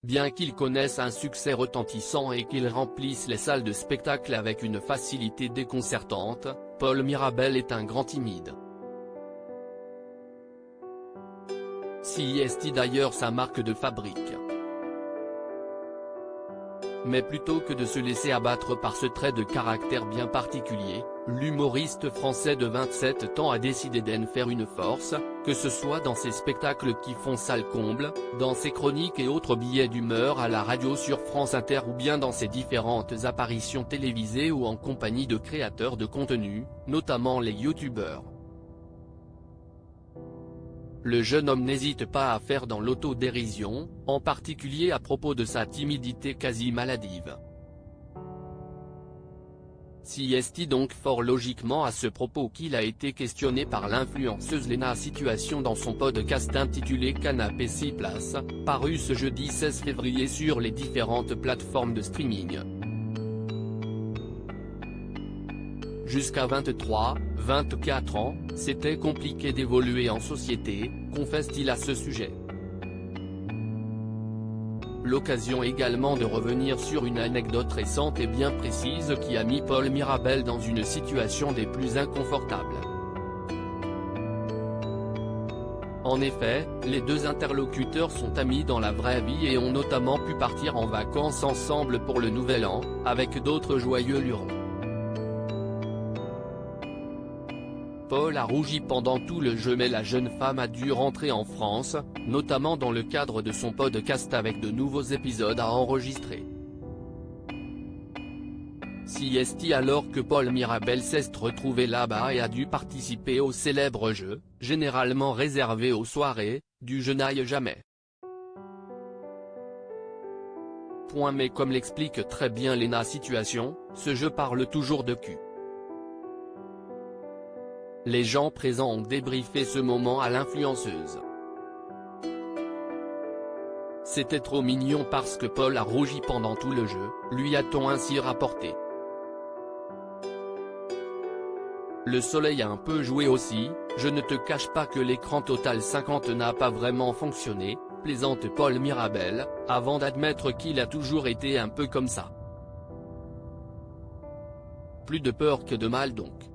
Bien qu'ils connaissent un succès retentissant et qu'ils remplissent les salles de spectacle avec une facilité déconcertante, Paul Mirabel est un grand timide. Si est d'ailleurs sa marque de fabrique. Mais plutôt que de se laisser abattre par ce trait de caractère bien particulier, l'humoriste français de 27 ans a décidé d'en faire une force, que ce soit dans ses spectacles qui font salle comble, dans ses chroniques et autres billets d'humeur à la radio sur France Inter ou bien dans ses différentes apparitions télévisées ou en compagnie de créateurs de contenu, notamment les youtubeurs. Le jeune homme n'hésite pas à faire dans l'autodérision, en particulier à propos de sa timidité quasi maladive. Si est donc fort logiquement à ce propos qu'il a été questionné par l'influenceuse Léna Situation dans son podcast intitulé Canapé 6 places, paru ce jeudi 16 février sur les différentes plateformes de streaming. Jusqu'à 23-24 ans, c'était compliqué d'évoluer en société, confesse-t-il à ce sujet. L'occasion également de revenir sur une anecdote récente et bien précise qui a mis Paul Mirabel dans une situation des plus inconfortables. En effet, les deux interlocuteurs sont amis dans la vraie vie et ont notamment pu partir en vacances ensemble pour le Nouvel An, avec d'autres joyeux lurons. Paul a rougi pendant tout le jeu mais la jeune femme a dû rentrer en France, notamment dans le cadre de son podcast avec de nouveaux épisodes à enregistrer. Si est alors que Paul Mirabel s'est retrouvé là-bas et a dû participer au célèbre jeu, généralement réservé aux soirées, du Je n'aille jamais. Mais comme l'explique très bien Léna Situation, ce jeu parle toujours de cul. Les gens présents ont débriefé ce moment à l'influenceuse. C'était trop mignon parce que Paul a rougi pendant tout le jeu, lui a-t-on ainsi rapporté. Le soleil a un peu joué aussi, je ne te cache pas que l'écran Total 50 n'a pas vraiment fonctionné, plaisante Paul Mirabel, avant d'admettre qu'il a toujours été un peu comme ça. Plus de peur que de mal donc.